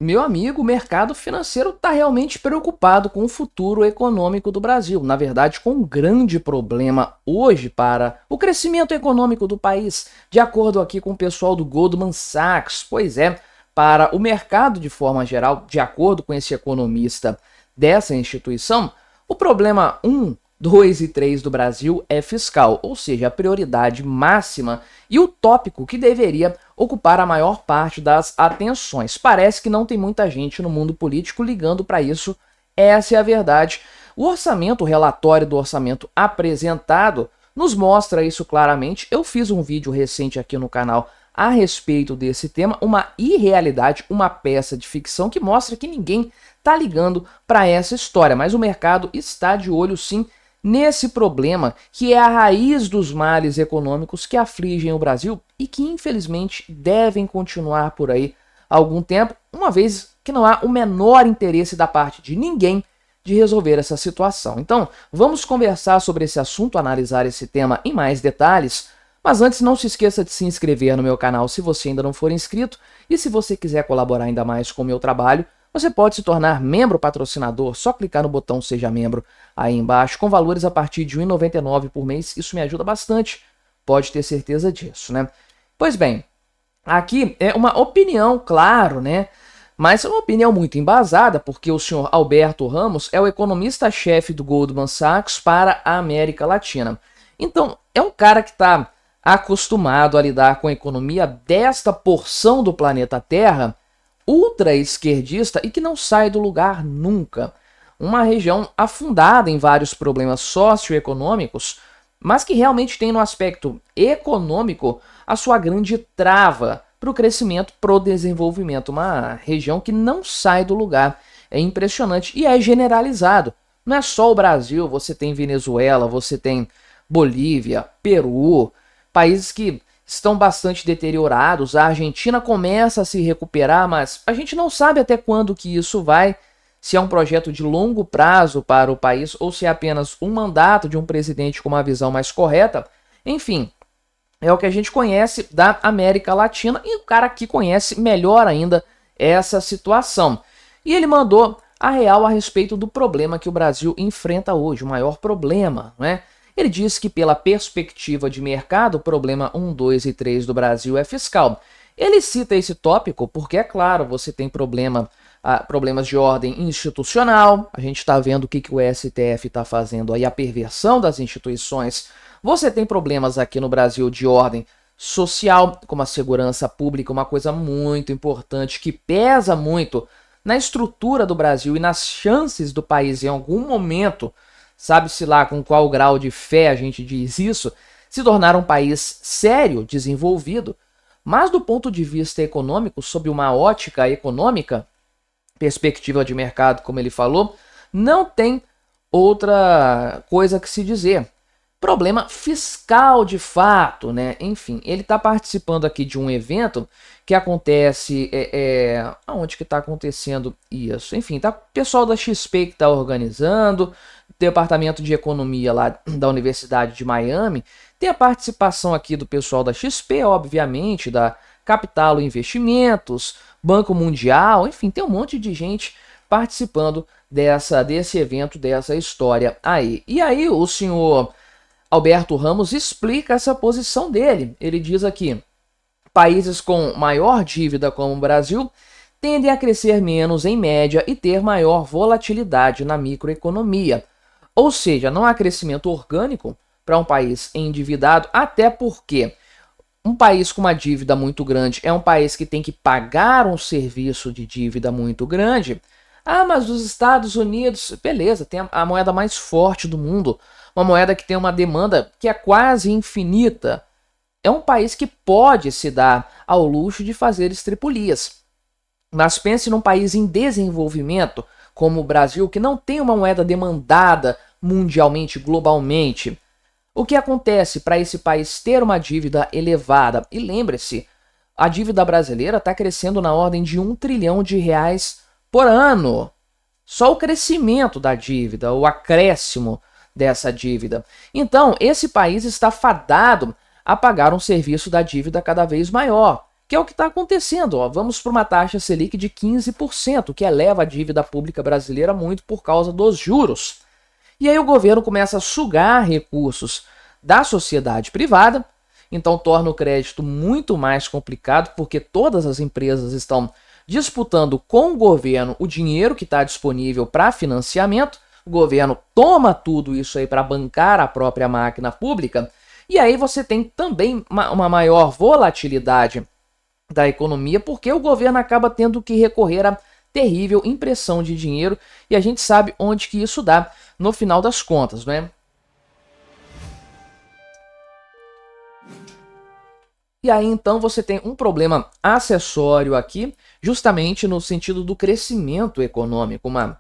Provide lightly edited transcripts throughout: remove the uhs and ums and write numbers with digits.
Meu amigo, o mercado financeiro está realmente preocupado com o futuro econômico do Brasil. Na verdade, com um grande problema hoje para o crescimento econômico do país, de acordo aqui com o pessoal do Goldman Sachs. Pois é, para o mercado de forma geral, de acordo com esse economista dessa instituição, o problema 1, 2 e 3 do Brasil é fiscal, ou seja, a prioridade máxima e o tópico que deveria ocupar a maior parte das atenções. Parece que não tem muita gente no mundo político ligando para isso, essa é a verdade. O orçamento, o relatório do orçamento apresentado, nos mostra isso claramente. Eu fiz um vídeo recente aqui no canal a respeito desse tema, uma irrealidade, uma peça de ficção que mostra que ninguém está ligando para essa história, mas o mercado está de olho sim nesse problema que é a raiz dos males econômicos que afligem o Brasil e que infelizmente devem continuar por aí há algum tempo, uma vez que não há o menor interesse da parte de ninguém de resolver essa situação. Então, vamos conversar sobre esse assunto, analisar esse tema em mais detalhes, mas antes não se esqueça de se inscrever no meu canal se você ainda não for inscrito e se você quiser colaborar ainda mais com o meu trabalho, você pode se tornar membro patrocinador, só clicar no botão Seja Membro aí embaixo, com valores a partir de R$ 1,99 por mês, isso me ajuda bastante, pode ter certeza disso, né? Pois bem, aqui é uma opinião, claro, né? Mas é uma opinião muito embasada, porque o senhor Alberto Ramos é o economista-chefe do Goldman Sachs para a América Latina. Então, é um cara que está acostumado a lidar com a economia desta porção do planeta Terra, ultra-esquerdista e que não sai do lugar nunca. Uma região afundada em vários problemas socioeconômicos, mas que realmente tem no aspecto econômico a sua grande trava para o crescimento, para o desenvolvimento. Uma região que não sai do lugar. É impressionante e é generalizado. Não é só o Brasil, você tem Venezuela, você tem Bolívia, Peru, países que estão bastante deteriorados. A Argentina começa a se recuperar, mas a gente não sabe até quando que isso vai, se é um projeto de longo prazo para o país ou se é apenas um mandato de um presidente com uma visão mais correta. Enfim, é o que a gente conhece da América Latina e o cara aqui conhece melhor ainda essa situação. E ele mandou a real a respeito do problema que o Brasil enfrenta hoje, o maior problema, né? Ele diz que pela perspectiva de mercado, o problema 1, 2 e 3 do Brasil é fiscal. Ele cita esse tópico porque, é claro, você tem problemas de ordem institucional, a gente está vendo o que o STF está fazendo aí, a perversão das instituições. Você tem problemas aqui no Brasil de ordem social, como a segurança pública, uma coisa muito importante que pesa muito na estrutura do Brasil e nas chances do país em algum momento, sabe-se lá com qual grau de fé a gente diz isso, se tornar um país sério, desenvolvido, mas do ponto de vista econômico, sob uma ótica econômica, perspectiva de mercado, como ele falou, não tem outra coisa que se dizer. Problema fiscal de fato, né? Enfim, ele está participando aqui de um evento que acontece, aonde que está acontecendo isso? Enfim, tá o pessoal da XP que está organizando, Departamento de Economia lá da Universidade de Miami, tem a participação aqui do pessoal da XP, obviamente, da Capital Investimentos, Banco Mundial, enfim, tem um monte de gente participando desse evento, dessa história aí. E aí o senhor Alberto Ramos explica essa posição dele. Ele diz aqui: países com maior dívida como o Brasil tendem a crescer menos em média e ter maior volatilidade na microeconomia. Ou seja, não há crescimento orgânico para um país endividado, até porque um país com uma dívida muito grande é um país que tem que pagar um serviço de dívida muito grande. Ah, mas os Estados Unidos, beleza, tem a moeda mais forte do mundo, uma moeda que tem uma demanda que é quase infinita. É um país que pode se dar ao luxo de fazer estripulias. Mas pense num país em desenvolvimento, como o Brasil, que não tem uma moeda demandada mundialmente, globalmente. O que acontece para esse país ter uma dívida elevada? E lembre-se, a dívida brasileira está crescendo na ordem de R$ 1 trilhão por ano. Só o crescimento da dívida, o acréscimo dessa dívida. Então, esse país está fadado a pagar um serviço da dívida cada vez maior, que é o que está acontecendo. Ó. Vamos para uma taxa Selic de 15%, que eleva a dívida pública brasileira muito por causa dos juros. E aí o governo começa a sugar recursos da sociedade privada, então torna o crédito muito mais complicado, porque todas as empresas estão disputando com o governo o dinheiro que está disponível para financiamento. O governo toma tudo isso aí para bancar a própria máquina pública, e aí você tem também uma maior volatilidade da economia, porque o governo acaba tendo que recorrer a terrível impressão de dinheiro, e a gente sabe onde que isso dá no final das contas, né? E aí então você tem um problema acessório aqui, justamente no sentido do crescimento econômico, uma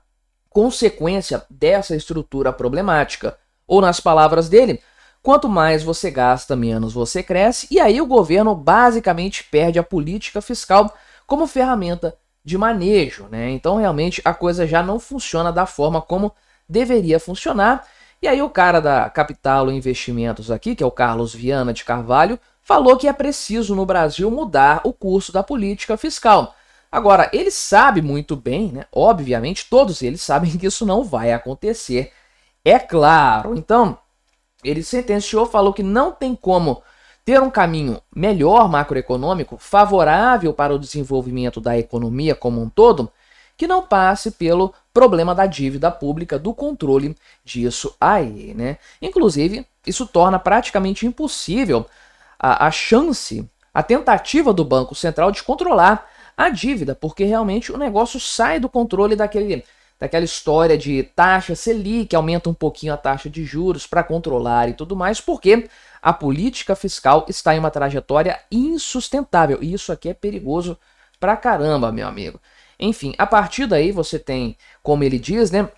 consequência dessa estrutura problemática. Ou nas palavras dele, quanto mais você gasta, menos você cresce, e aí o governo basicamente perde a política fiscal como ferramenta de manejo, né? Então realmente a coisa já não funciona da forma como deveria funcionar. E aí o cara da Capital Investimentos aqui, que é o Carlos Viana de Carvalho, falou que é preciso no Brasil mudar o curso da política fiscal. Agora, ele sabe muito bem, né? Obviamente, todos eles sabem que isso não vai acontecer, é claro. Então, ele sentenciou, falou que não tem como ter um caminho melhor macroeconômico, favorável para o desenvolvimento da economia como um todo, que não passe pelo problema da dívida pública, do controle disso aí, né? Inclusive, isso torna praticamente impossível a chance, a tentativa do Banco Central de controlar a dívida, porque realmente o negócio sai do controle daquela história de taxa Selic, que aumenta um pouquinho a taxa de juros para controlar e tudo mais, porque a política fiscal está em uma trajetória insustentável, e isso aqui é perigoso pra caramba, meu amigo. Enfim, a partir daí você tem, como ele diz, né,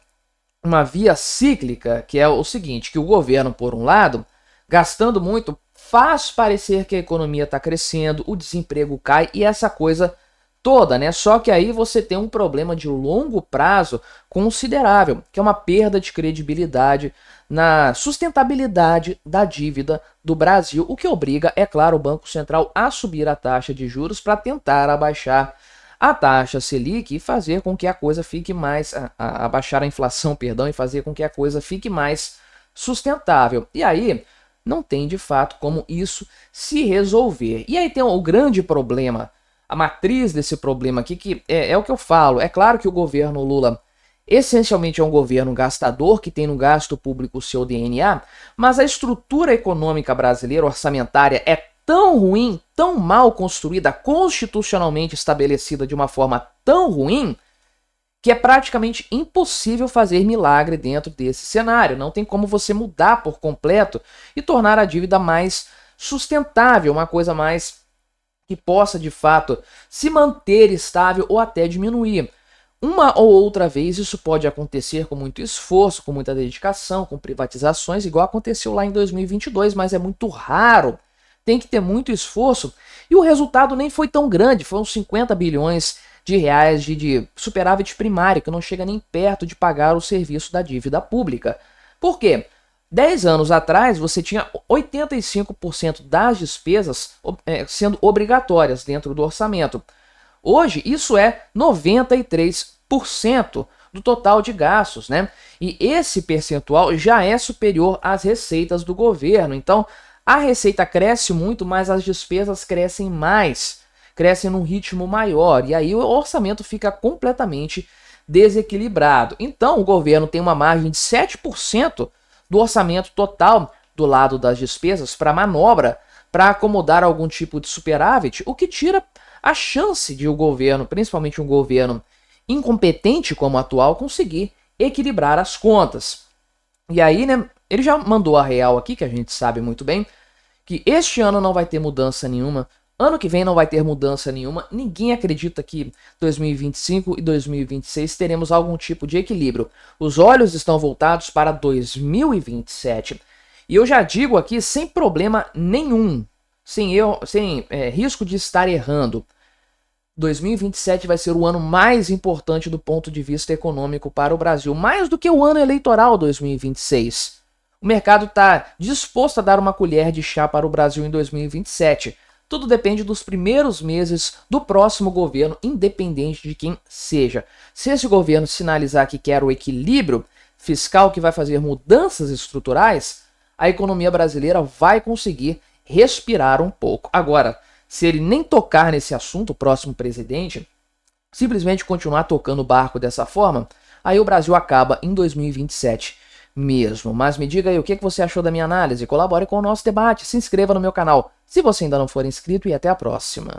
uma via cíclica, que é o seguinte, que o governo, por um lado, gastando muito, faz parecer que a economia está crescendo, o desemprego cai e essa coisa toda, né? Só que aí você tem um problema de longo prazo considerável, que é uma perda de credibilidade na sustentabilidade da dívida do Brasil, o que obriga, é claro, o Banco Central a subir a taxa de juros para tentar abaixar a taxa Selic e fazer com que a coisa fique mais, abaixar a inflação, perdão, e fazer com que a coisa fique mais sustentável. E aí não tem de fato como isso se resolver. E aí tem o grande problema, a matriz desse problema aqui, que é o que eu falo. É claro que o governo Lula essencialmente é um governo gastador, que tem no gasto público o seu DNA, mas a estrutura econômica brasileira, orçamentária, é tão ruim, tão mal construída, constitucionalmente estabelecida de uma forma tão ruim, que é praticamente impossível fazer milagre dentro desse cenário. Não tem como você mudar por completo e tornar a dívida mais sustentável, uma coisa mais que possa, de fato, se manter estável ou até diminuir. Uma ou outra vez isso pode acontecer com muito esforço, com muita dedicação, com privatizações, igual aconteceu lá em 2022, mas é muito raro. Tem que ter muito esforço e o resultado nem foi tão grande, foram 50 bilhões de reais de superávit primário, que não chega nem perto de pagar o serviço da dívida pública. Por quê? 10 anos atrás, você tinha 85% das despesas sendo obrigatórias dentro do orçamento. Hoje, isso é 93% do total de gastos, né? E esse percentual já é superior às receitas do governo. Então, a receita cresce muito, mas as despesas crescem mais, crescem num ritmo maior, e aí o orçamento fica completamente desequilibrado. Então, o governo tem uma margem de 7% do orçamento total do lado das despesas para manobra, para acomodar algum tipo de superávit, o que tira a chance de o governo, principalmente um governo incompetente como o atual, conseguir equilibrar as contas. E aí, né, ele já mandou a real aqui, que a gente sabe muito bem, que este ano não vai ter mudança nenhuma, ano que vem não vai ter mudança nenhuma, ninguém acredita que 2025 e 2026 teremos algum tipo de equilíbrio. Os olhos estão voltados para 2027. E eu já digo aqui sem problema nenhum, sem risco de estar errando. 2027 vai ser o ano mais importante do ponto de vista econômico para o Brasil, mais do que o ano eleitoral 2026. O mercado está disposto a dar uma colher de chá para o Brasil em 2027. tudo depende dos primeiros meses do próximo governo, independente de quem seja. Se esse governo sinalizar que quer o equilíbrio fiscal, que vai fazer mudanças estruturais, a economia brasileira vai conseguir respirar um pouco. Agora, se ele nem tocar nesse assunto, o próximo presidente, simplesmente continuar tocando o barco dessa forma, aí o Brasil acaba em 2027 mesmo. Mas me diga aí o que você achou da minha análise, colabore com o nosso debate, se inscreva no meu canal se você ainda não for inscrito e até a próxima.